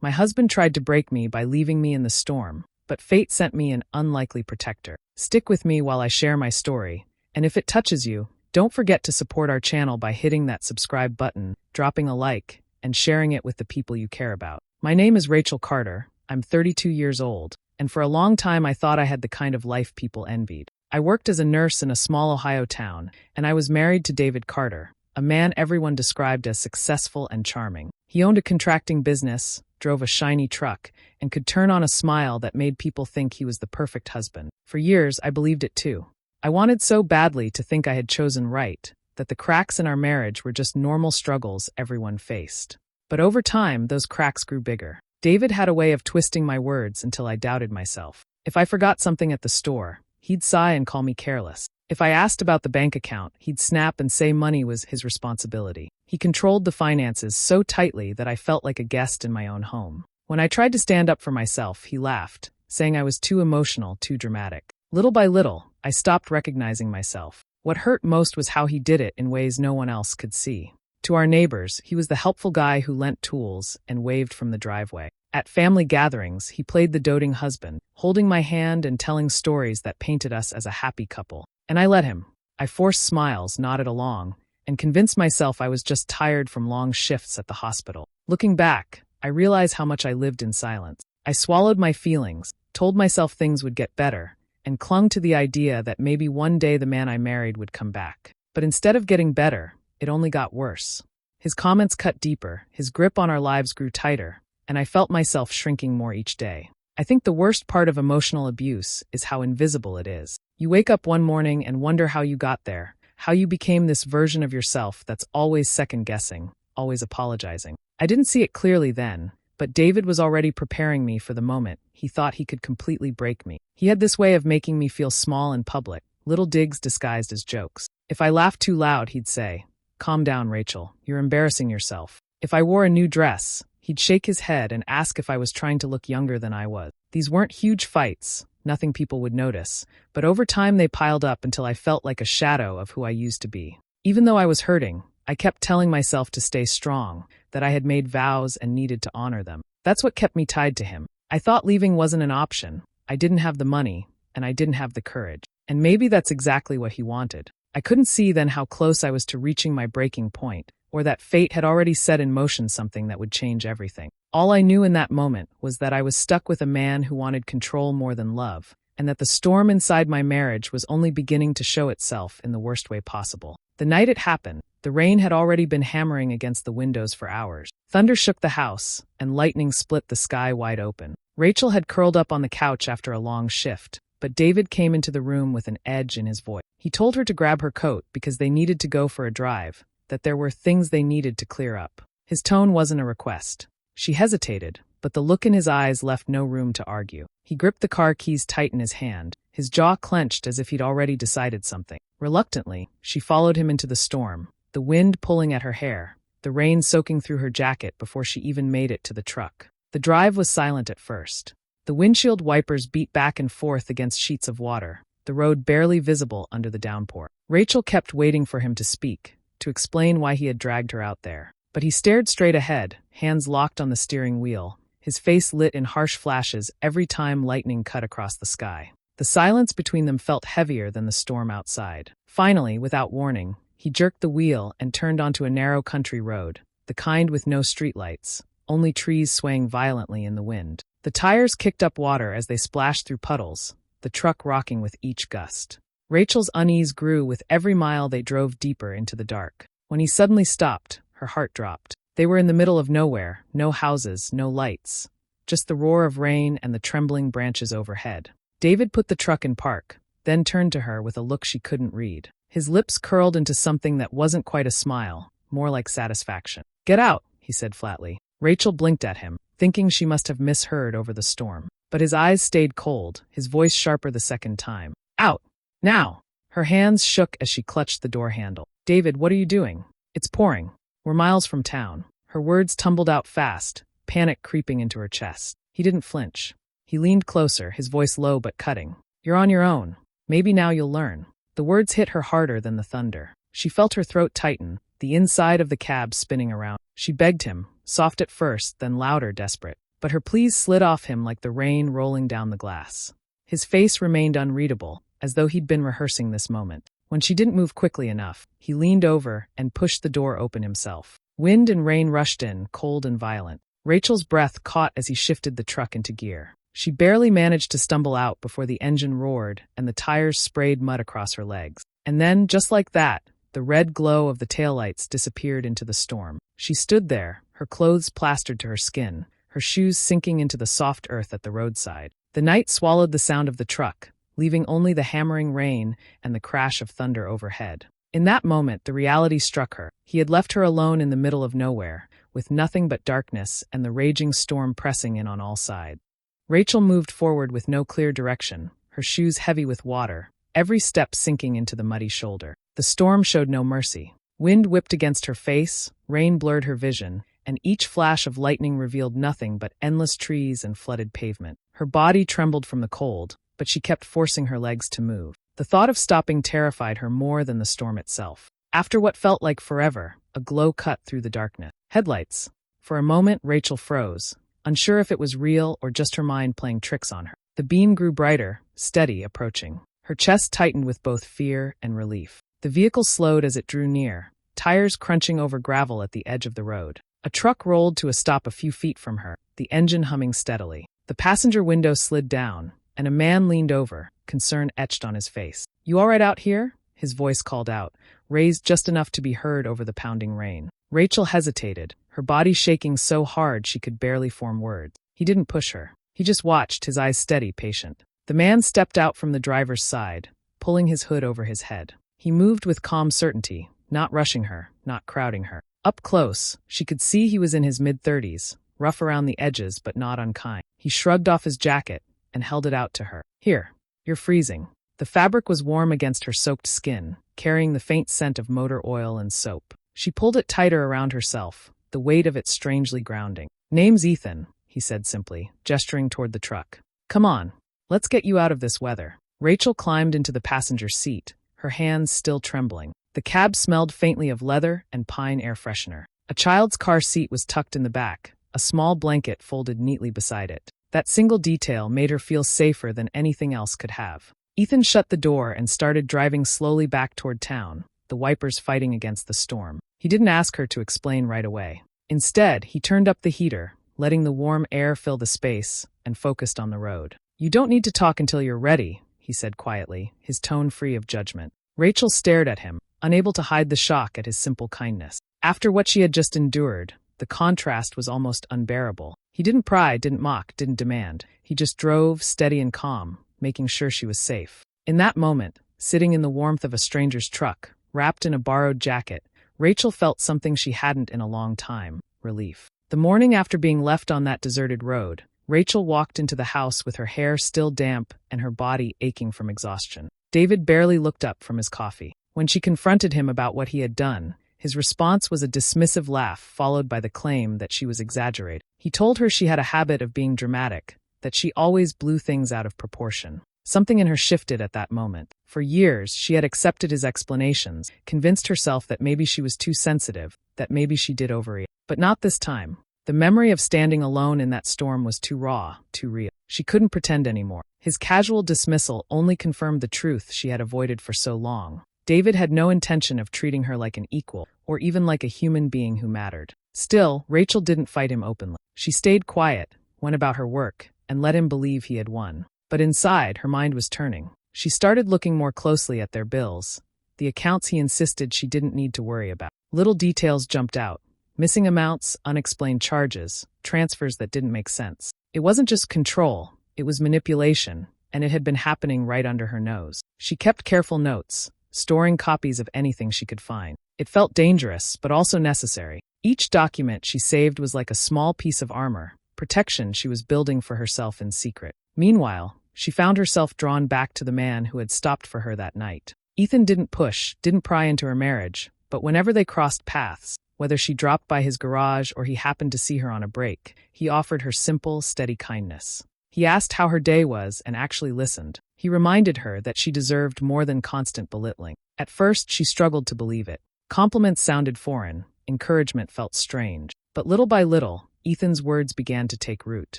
My husband tried to break me by leaving me in the storm, but fate sent me an unlikely protector. Stick with me while I share my story, and if it touches you, don't forget to support our channel by hitting that subscribe button, dropping a like, and sharing it with the people you care about. My name is Rachel Carter. I'm 32 years old, and for a long time I thought I had the kind of life people envied. I worked as a nurse in a small Ohio town, and I was married to David Carter, a man everyone described as successful and charming. He owned a contracting business, drove a shiny truck, and could turn on a smile that made people think he was the perfect husband. For years, I believed it too. I wanted so badly to think I had chosen right, that the cracks in our marriage were just normal struggles everyone faced. But over time, those cracks grew bigger. David had a way of twisting my words until I doubted myself. If I forgot something at the store, he'd sigh and call me careless. If I asked about the bank account, he'd snap and say money was his responsibility. He controlled the finances so tightly that I felt like a guest in my own home. When I tried to stand up for myself, he laughed, saying I was too emotional, too dramatic. Little by little, I stopped recognizing myself. What hurt most was how he did it in ways no one else could see. To our neighbors, he was the helpful guy who lent tools and waved from the driveway. At family gatherings, he played the doting husband, holding my hand and telling stories that painted us as a happy couple. And I let him. I forced smiles, nodded along, and convinced myself I was just tired from long shifts at the hospital. Looking back, I realize how much I lived in silence. I swallowed my feelings, told myself things would get better, and clung to the idea that maybe one day the man I married would come back. But instead of getting better, it only got worse. His comments cut deeper, his grip on our lives grew tighter, and I felt myself shrinking more each day. I think the worst part of emotional abuse is how invisible it is. You wake up one morning and wonder how you got there, how you became this version of yourself that's always second-guessing, always apologizing. I didn't see it clearly then, but David was already preparing me for the moment he thought he could completely break me. He had this way of making me feel small in public, little digs disguised as jokes. If I laughed too loud, he'd say, "Calm down, Rachel, you're embarrassing yourself." If I wore a new dress, he'd shake his head and ask if I was trying to look younger than I was. These weren't huge fights, nothing people would notice, but over time they piled up until I felt like a shadow of who I used to be. Even though I was hurting, I kept telling myself to stay strong, that I had made vows and needed to honor them. That's what kept me tied to him. I thought leaving wasn't an option. I didn't have the money, and I didn't have the courage. And maybe that's exactly what he wanted. I couldn't see then how close I was to reaching my breaking point, or that fate had already set in motion something that would change everything. All I knew in that moment was that I was stuck with a man who wanted control more than love, and that the storm inside my marriage was only beginning to show itself in the worst way possible. The night it happened, the rain had already been hammering against the windows for hours. Thunder shook the house, and lightning split the sky wide open. Rachel had curled up on the couch after a long shift, but David came into the room with an edge in his voice. He told her to grab her coat because they needed to go for a drive, that there were things they needed to clear up. His tone wasn't a request. She hesitated, but the look in his eyes left no room to argue. He gripped the car keys tight in his hand, his jaw clenched as if he'd already decided something. Reluctantly, she followed him into the storm, the wind pulling at her hair, the rain soaking through her jacket before she even made it to the truck. The drive was silent at first. The windshield wipers beat back and forth against sheets of water, the road barely visible under the downpour. Rachel kept waiting for him to speak, to explain why he had dragged her out there. But he stared straight ahead, hands locked on the steering wheel, his face lit in harsh flashes every time lightning cut across the sky. The silence between them felt heavier than the storm outside. Finally, without warning, he jerked the wheel and turned onto a narrow country road, the kind with no streetlights, only trees swaying violently in the wind. The tires kicked up water as they splashed through puddles, the truck rocking with each gust. Rachel's unease grew with every mile they drove deeper into the dark. When he suddenly stopped, her heart dropped. They were in the middle of nowhere, no houses, no lights, just the roar of rain and the trembling branches overhead. David put the truck in park, then turned to her with a look she couldn't read. His lips curled into something that wasn't quite a smile, more like satisfaction. "Get out," he said flatly. Rachel blinked at him, thinking she must have misheard over the storm. But his eyes stayed cold, his voice sharper the second time. "Out! Now!" Her hands shook as she clutched the door handle. "David, what are you doing? It's pouring. We're miles from town." Her words tumbled out fast, panic creeping into her chest. He didn't flinch. He leaned closer, his voice low but cutting. "You're on your own. Maybe now you'll learn." The words hit her harder than the thunder. She felt her throat tighten, the inside of the cab spinning around. She begged him, soft at first, then louder, desperate. but her pleas slid off him like the rain rolling down the glass. His face remained unreadable, as though he'd been rehearsing this moment. When she didn't move quickly enough, he leaned over and pushed the door open himself. Wind and rain rushed in, cold and violent. Rachel's breath caught as he shifted the truck into gear. She barely managed to stumble out before the engine roared and the tires sprayed mud across her legs. And then, just like that, the red glow of the taillights disappeared into the storm. She stood there, her clothes plastered to her skin, her shoes sinking into the soft earth at the roadside. The night swallowed the sound of the truck, leaving only the hammering rain and the crash of thunder overhead. In that moment, the reality struck her. He had left her alone in the middle of nowhere, with nothing but darkness and the raging storm pressing in on all sides. Rachel moved forward with no clear direction, her shoes heavy with water, every step sinking into the muddy shoulder. The storm showed no mercy. Wind whipped against her face, rain blurred her vision, and each flash of lightning revealed nothing but endless trees and flooded pavement. Her body trembled from the cold, but she kept forcing her legs to move. The thought of stopping terrified her more than the storm itself. After what felt like forever, a glow cut through the darkness. Headlights. For a moment, Rachel froze, unsure if it was real or just her mind playing tricks on her. The beam grew brighter, steady, approaching. Her chest tightened with both fear and relief. The vehicle slowed as it drew near, tires crunching over gravel at the edge of the road. A truck rolled to a stop a few feet from her, the engine humming steadily. The passenger window slid down, and a man leaned over, concern etched on his face. "You all right out here?" His voice called out, raised just enough to be heard over the pounding rain. Rachel hesitated, her body shaking so hard she could barely form words. He didn't push her. He just watched, his eyes steady, patient. The man stepped out from the driver's side, pulling his hood over his head. He moved with calm certainty, not rushing her, not crowding her. Up close, she could see he was in his mid-30s, rough around the edges but not unkind. He shrugged off his jacket and held it out to her. "Here, you're freezing." The fabric was warm against her soaked skin, carrying the faint scent of motor oil and soap. She pulled it tighter around herself, the weight of it strangely grounding. "Name's Ethan," he said simply, gesturing toward the truck. "Come on, let's get you out of this weather." Rachel climbed into the passenger seat, her hands still trembling. The cab smelled faintly of leather and pine air freshener. A child's car seat was tucked in the back, a small blanket folded neatly beside it. That single detail made her feel safer than anything else could have. Ethan shut the door and started driving slowly back toward town, the wipers fighting against the storm. He didn't ask her to explain right away. Instead, he turned up the heater, letting the warm air fill the space, and focused on the road. "You don't need to talk until you're ready," he said quietly, his tone free of judgment. Rachel stared at him, unable to hide the shock at his simple kindness. After what she had just endured, the contrast was almost unbearable. He didn't pry, didn't mock, didn't demand. He just drove, steady and calm, making sure she was safe. In that moment, sitting in the warmth of a stranger's truck, wrapped in a borrowed jacket, Rachel felt something she hadn't in a long time: relief. The morning after being left on that deserted road, Rachel walked into the house with her hair still damp and her body aching from exhaustion. David barely looked up from his coffee. When she confronted him about what he had done, his response was a dismissive laugh followed by the claim that she was exaggerating. He told her she had a habit of being dramatic, that she always blew things out of proportion. Something in her shifted at that moment. For years, she had accepted his explanations, convinced herself that maybe she was too sensitive, that maybe she did overreact. But not this time. The memory of standing alone in that storm was too raw, too real. She couldn't pretend anymore. His casual dismissal only confirmed the truth she had avoided for so long. David had no intention of treating her like an equal, or even like a human being who mattered. Still, Rachel didn't fight him openly. She stayed quiet, went about her work, and let him believe he had won. But inside, her mind was turning. She started looking more closely at their bills, the accounts he insisted she didn't need to worry about. Little details jumped out. Missing amounts, unexplained charges, transfers that didn't make sense. It wasn't just control, it was manipulation, and it had been happening right under her nose. She kept careful notes, storing copies of anything she could find. It felt dangerous, but also necessary. Each document she saved was like a small piece of armor, protection she was building for herself in secret. Meanwhile, she found herself drawn back to the man who had stopped for her that night. Ethan didn't push, didn't pry into her marriage, but whenever they crossed paths, whether she dropped by his garage or he happened to see her on a break, he offered her simple, steady kindness. He asked how her day was and actually listened. He reminded her that she deserved more than constant belittling. At first, she struggled to believe it. Compliments sounded foreign, encouragement felt strange. But little by little, Ethan's words began to take root.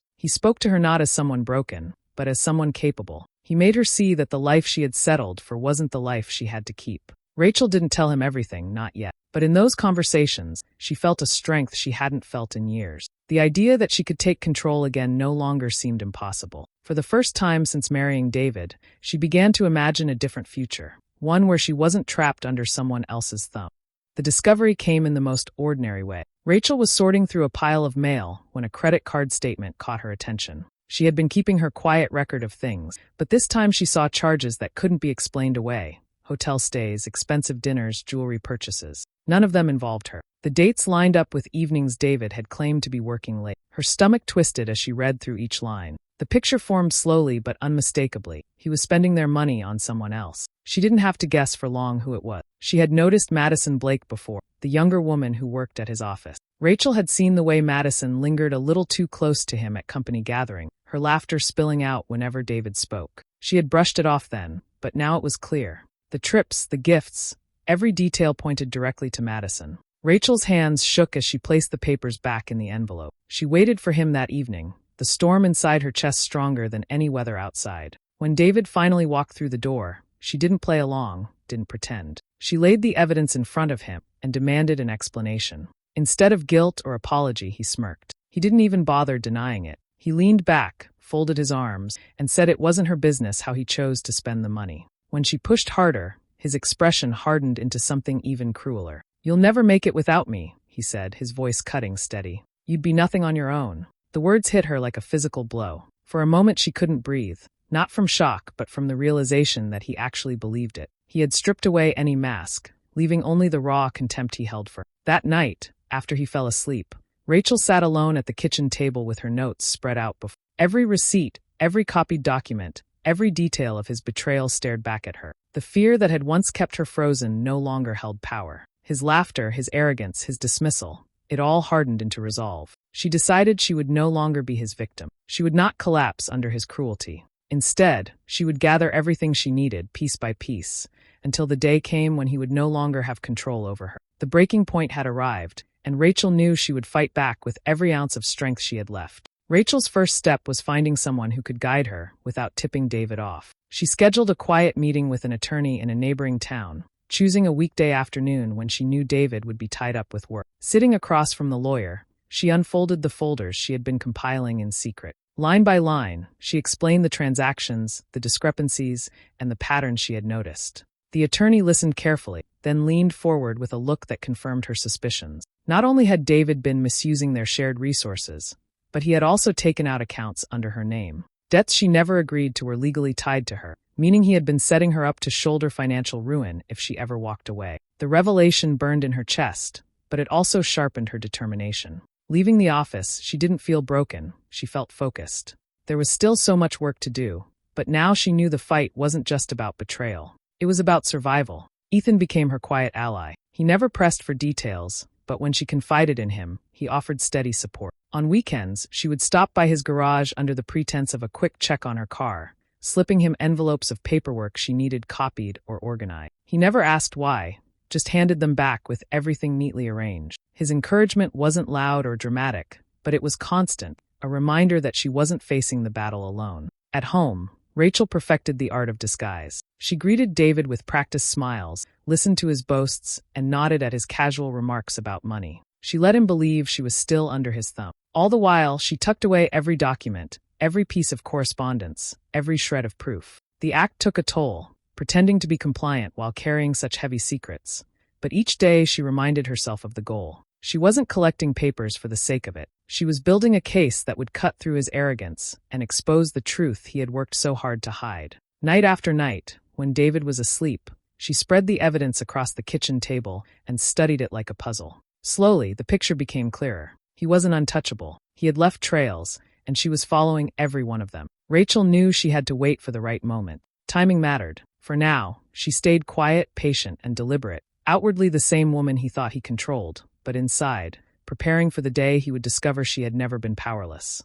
He spoke to her not as someone broken, but as someone capable. He made her see that the life she had settled for wasn't the life she had to keep. Rachel didn't tell him everything, not yet. But in those conversations, she felt a strength she hadn't felt in years. The idea that she could take control again no longer seemed impossible. For the first time since marrying David, she began to imagine a different future, one where she wasn't trapped under someone else's thumb. The discovery came in the most ordinary way. Rachel was sorting through a pile of mail when a credit card statement caught her attention. She had been keeping her quiet record of things, but this time she saw charges that couldn't be explained away. Hotel stays, expensive dinners, jewelry purchases. None of them involved her. The dates lined up with evenings David had claimed to be working late. Her stomach twisted as she read through each line. The picture formed slowly but unmistakably. He was spending their money on someone else. She didn't have to guess for long who it was. She had noticed Madison Blake before, the younger woman who worked at his office. Rachel had seen the way Madison lingered a little too close to him at company gathering, her laughter spilling out whenever David spoke. She had brushed it off then, but now it was clear. The trips, the gifts, every detail pointed directly to Madison. Rachel's hands shook as she placed the papers back in the envelope. She waited for him that evening, the storm inside her chest stronger than any weather outside. When David finally walked through the door, she didn't play along, didn't pretend. She laid the evidence in front of him and demanded an explanation. Instead of guilt or apology, he smirked. He didn't even bother denying it. He leaned back, folded his arms, and said it wasn't her business how he chose to spend the money. When she pushed harder, his expression hardened into something even crueler. "You'll never make it without me," he said, his voice cutting steady. "You'd be nothing on your own." The words hit her like a physical blow. For a moment she couldn't breathe, not from shock but from the realization that he actually believed it. He had stripped away any mask, leaving only the raw contempt he held for her. That night, after he fell asleep, Rachel sat alone at the kitchen table with her notes spread out before. Every receipt, every copied document, every detail of his betrayal stared back at her. The fear that had once kept her frozen no longer held power. His laughter, his arrogance, his dismissal, it all hardened into resolve. She decided she would no longer be his victim. She would not collapse under his cruelty. Instead, she would gather everything she needed, piece by piece, until the day came when he would no longer have control over her. The breaking point had arrived, and Rachel knew she would fight back with every ounce of strength she had left. Rachel's first step was finding someone who could guide her without tipping David off. She scheduled a quiet meeting with an attorney in a neighboring town, choosing a weekday afternoon when she knew David would be tied up with work. Sitting across from the lawyer, she unfolded the folders she had been compiling in secret. Line by line, she explained the transactions, the discrepancies, and the patterns she had noticed. The attorney listened carefully, then leaned forward with a look that confirmed her suspicions. Not only had David been misusing their shared resources, but he had also taken out accounts under her name. Debts she never agreed to were legally tied to her, meaning he had been setting her up to shoulder financial ruin if she ever walked away. The revelation burned in her chest, but it also sharpened her determination. Leaving the office, she didn't feel broken, she felt focused. There was still so much work to do, but now she knew the fight wasn't just about betrayal. It was about survival. Ethan became her quiet ally. He never pressed for details, but when she confided in him, he offered steady support. On weekends, she would stop by his garage under the pretense of a quick check on her car, slipping him envelopes of paperwork she needed copied or organized. He never asked why, just handed them back with everything neatly arranged. His encouragement wasn't loud or dramatic, but it was constant, a reminder that she wasn't facing the battle alone. At home, Rachel perfected the art of disguise. She greeted David with practiced smiles, listened to his boasts, and nodded at his casual remarks about money. She let him believe she was still under his thumb. All the while, she tucked away every document, every piece of correspondence, every shred of proof. The act took a toll, pretending to be compliant while carrying such heavy secrets. But each day she reminded herself of the goal. She wasn't collecting papers for the sake of it. She was building a case that would cut through his arrogance and expose the truth he had worked so hard to hide. Night after night, when David was asleep, she spread the evidence across the kitchen table and studied it like a puzzle. Slowly, the picture became clearer. He wasn't untouchable. He had left trails, and she was following every one of them. Rachel knew she had to wait for the right moment. Timing mattered. For now, she stayed quiet, patient, and deliberate. Outwardly the same woman he thought he controlled, but inside, preparing for the day he would discover she had never been powerless.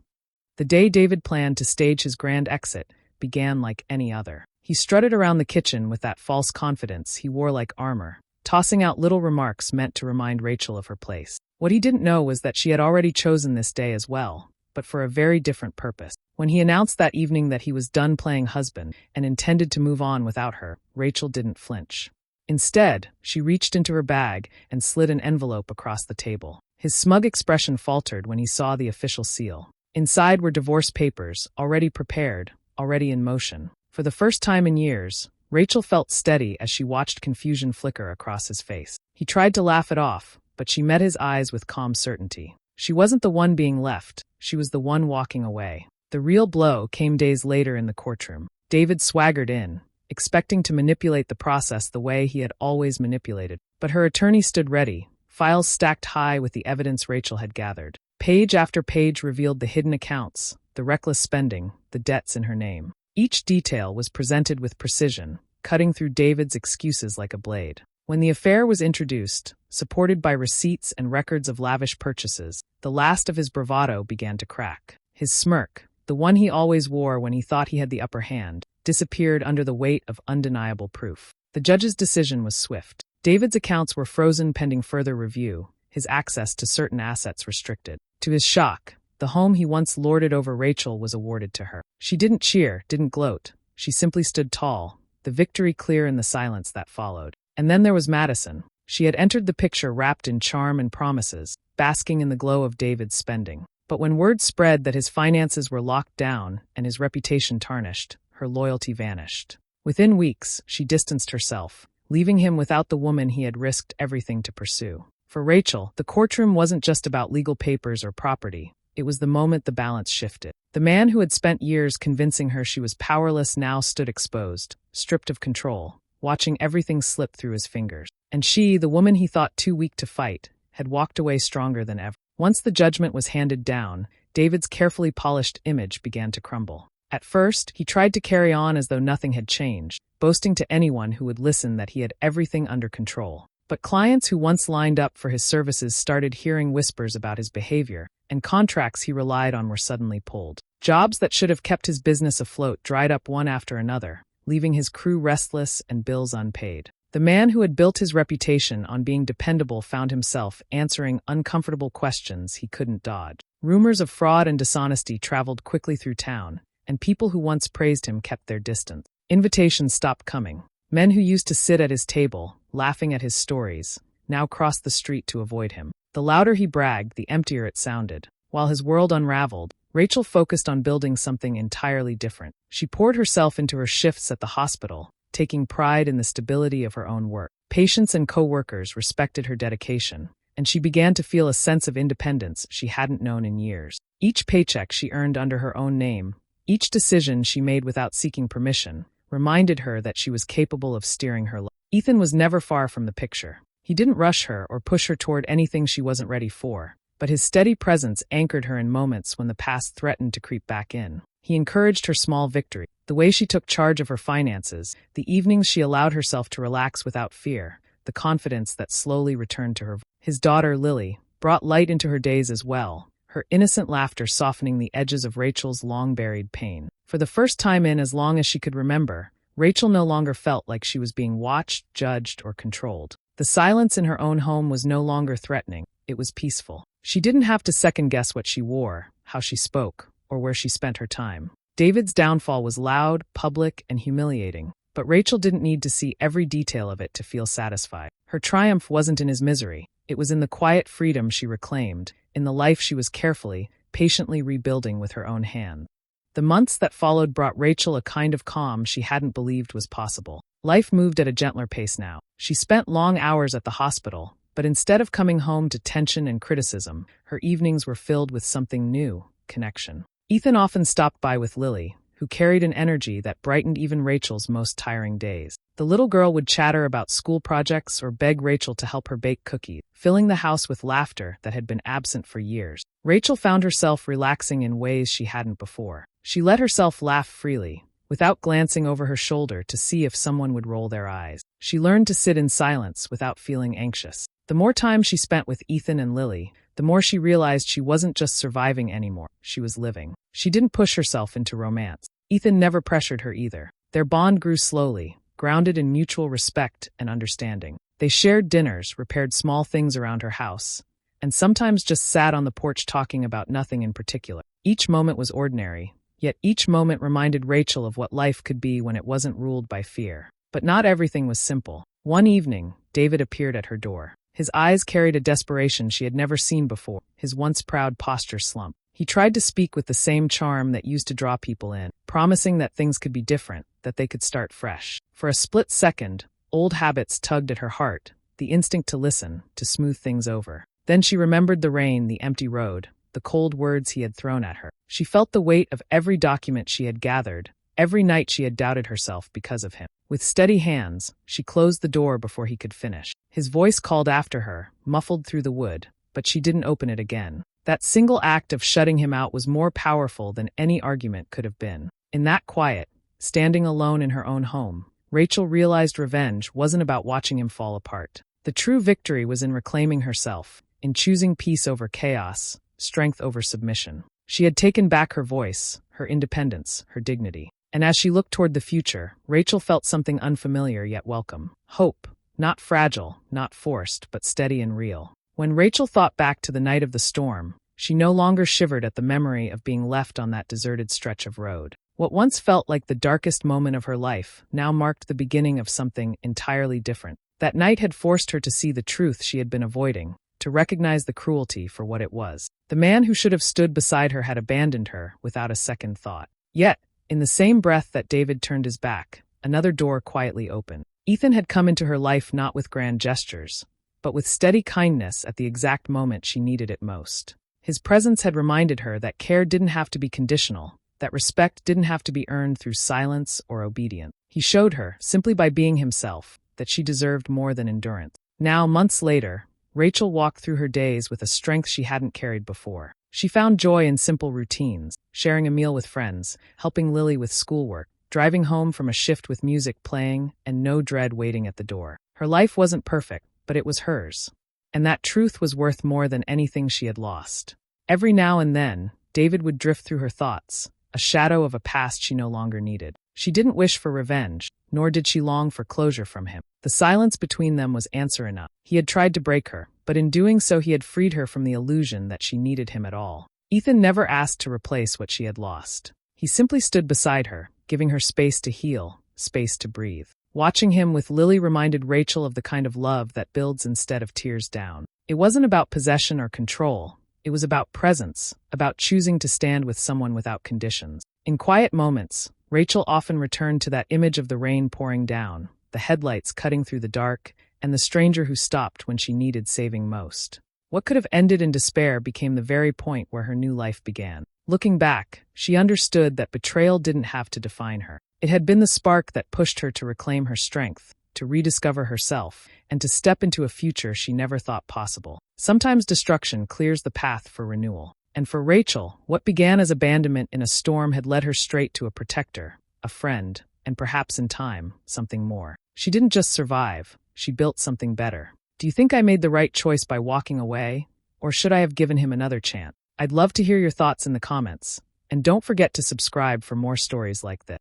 The day David planned to stage his grand exit began like any other. He strutted around the kitchen with that false confidence he wore like armor, tossing out little remarks meant to remind Rachel of her place. What he didn't know was that she had already chosen this day as well, but for a very different purpose. When he announced that evening that he was done playing husband and intended to move on without her, Rachel didn't flinch. Instead, she reached into her bag and slid an envelope across the table. His smug expression faltered when he saw the official seal. Inside were divorce papers, already prepared, already in motion. For the first time in years, Rachel felt steady as she watched confusion flicker across his face. He tried to laugh it off, but she met his eyes with calm certainty. She wasn't the one being left, she was the one walking away. The real blow came days later in the courtroom. David swaggered in, expecting to manipulate the process the way he had always manipulated. But her attorney stood ready, files stacked high with the evidence Rachel had gathered. Page after page revealed the hidden accounts, the reckless spending, the debts in her name. Each detail was presented with precision, cutting through David's excuses like a blade. When the affair was introduced, supported by receipts and records of lavish purchases, the last of his bravado began to crack. His smirk, the one he always wore when he thought he had the upper hand, disappeared under the weight of undeniable proof. The judge's decision was swift. David's accounts were frozen pending further review, his access to certain assets restricted. To his shock, the home he once lorded over Rachel was awarded to her. She didn't cheer, didn't gloat. She simply stood tall, the victory clear in the silence that followed. And then there was Madison. She had entered the picture wrapped in charm and promises, basking in the glow of David's spending. But when word spread that his finances were locked down and his reputation tarnished, her loyalty vanished. Within weeks, she distanced herself, leaving him without the woman he had risked everything to pursue. For Rachel, the courtroom wasn't just about legal papers or property. It was the moment the balance shifted. The man who had spent years convincing her she was powerless now stood exposed, stripped of control, watching everything slip through his fingers. And she, the woman he thought too weak to fight, had walked away stronger than ever. Once the judgment was handed down, David's carefully polished image began to crumble. At first, he tried to carry on as though nothing had changed, boasting to anyone who would listen that he had everything under control. But clients who once lined up for his services started hearing whispers about his behavior, and contracts he relied on were suddenly pulled. Jobs that should have kept his business afloat dried up one after another, leaving his crew restless and bills unpaid. The man who had built his reputation on being dependable found himself answering uncomfortable questions he couldn't dodge. Rumors of fraud and dishonesty traveled quickly through town, and people who once praised him kept their distance. Invitations stopped coming. Men who used to sit at his table, laughing at his stories, now crossed the street to avoid him. The louder he bragged, the emptier it sounded. While his world unraveled, Rachel focused on building something entirely different. She poured herself into her shifts at the hospital, taking pride in the stability of her own work. Patients and co-workers respected her dedication, and she began to feel a sense of independence she hadn't known in years. Each paycheck she earned under her own name, each decision she made without seeking permission, reminded her that she was capable of steering her life. Ethan was never far from the picture. He didn't rush her or push her toward anything she wasn't ready for, but his steady presence anchored her in moments when the past threatened to creep back in. He encouraged her small victory, the way she took charge of her finances, the evenings she allowed herself to relax without fear, the confidence that slowly returned to her. His daughter, Lily, brought light into her days as well, her innocent laughter softening the edges of Rachel's long-buried pain. For the first time in as long as she could remember, Rachel no longer felt like she was being watched, judged, or controlled. The silence in her own home was no longer threatening, it was peaceful. She didn't have to second-guess what she wore, how she spoke, or where she spent her time. David's downfall was loud, public, and humiliating, but Rachel didn't need to see every detail of it to feel satisfied. Her triumph wasn't in his misery, it was in the quiet freedom she reclaimed, in the life she was carefully, patiently rebuilding with her own hand. The months that followed brought Rachel a kind of calm she hadn't believed was possible. Life moved at a gentler pace now. She spent long hours at the hospital, but instead of coming home to tension and criticism, her evenings were filled with something new, connection. Ethan often stopped by with Lily, who carried an energy that brightened even Rachel's most tiring days. The little girl would chatter about school projects or beg Rachel to help her bake cookies, filling the house with laughter that had been absent for years. Rachel found herself relaxing in ways she hadn't before. She let herself laugh freely, without glancing over her shoulder to see if someone would roll their eyes. She learned to sit in silence without feeling anxious. The more time she spent with Ethan and Lily, the more she realized she wasn't just surviving anymore, she was living. She didn't push herself into romance. Ethan never pressured her either. Their bond grew slowly, grounded in mutual respect and understanding. They shared dinners, repaired small things around her house, and sometimes just sat on the porch talking about nothing in particular. Each moment was ordinary, yet each moment reminded Rachel of what life could be when it wasn't ruled by fear. But not everything was simple. One evening, David appeared at her door. His eyes carried a desperation she had never seen before, his once proud posture slumped. He tried to speak with the same charm that used to draw people in, promising that things could be different, that they could start fresh. For a split second, old habits tugged at her heart, the instinct to listen, to smooth things over. Then she remembered the rain, the empty road, the cold words he had thrown at her. She felt the weight of every document she had gathered, every night she had doubted herself because of him. With steady hands, she closed the door before he could finish. His voice called after her, muffled through the wood, but she didn't open it again. That single act of shutting him out was more powerful than any argument could have been. In that quiet, standing alone in her own home, Rachel realized revenge wasn't about watching him fall apart. The true victory was in reclaiming herself, in choosing peace over chaos, strength over submission. She had taken back her voice, her independence, her dignity. And as she looked toward the future, Rachel felt something unfamiliar yet welcome. Hope, not fragile, not forced, but steady and real. When Rachel thought back to the night of the storm, she no longer shivered at the memory of being left on that deserted stretch of road. What once felt like the darkest moment of her life now marked the beginning of something entirely different. That night had forced her to see the truth she had been avoiding, to recognize the cruelty for what it was. The man who should have stood beside her had abandoned her without a second thought. Yet, in the same breath that David turned his back, another door quietly opened. Ethan had come into her life not with grand gestures, but with steady kindness at the exact moment she needed it most. His presence had reminded her that care didn't have to be conditional, that respect didn't have to be earned through silence or obedience. He showed her, simply by being himself, that she deserved more than endurance. Now, months later, Rachel walked through her days with a strength she hadn't carried before. She found joy in simple routines, sharing a meal with friends, helping Lily with schoolwork, driving home from a shift with music playing, and no dread waiting at the door. Her life wasn't perfect, but it was hers. And that truth was worth more than anything she had lost. Every now and then, David would drift through her thoughts, a shadow of a past she no longer needed. She didn't wish for revenge, nor did she long for closure from him. The silence between them was answer enough. He had tried to break her, but in doing so he had freed her from the illusion that she needed him at all. Ethan never asked to replace what she had lost. He simply stood beside her, giving her space to heal, space to breathe. Watching him with Lily reminded Rachel of the kind of love that builds instead of tears down. It wasn't about possession or control. It was about presence, about choosing to stand with someone without conditions. In quiet moments, Rachel often returned to that image of the rain pouring down, the headlights cutting through the dark, and the stranger who stopped when she needed saving most. What could have ended in despair became the very point where her new life began. Looking back, she understood that betrayal didn't have to define her. It had been the spark that pushed her to reclaim her strength, to rediscover herself, and to step into a future she never thought possible. Sometimes destruction clears the path for renewal. And for Rachel, what began as abandonment in a storm had led her straight to a protector, a friend, and perhaps in time, something more. She didn't just survive, she built something better. Do you think I made the right choice by walking away? Or should I have given him another chance? I'd love to hear your thoughts in the comments. And don't forget to subscribe for more stories like this.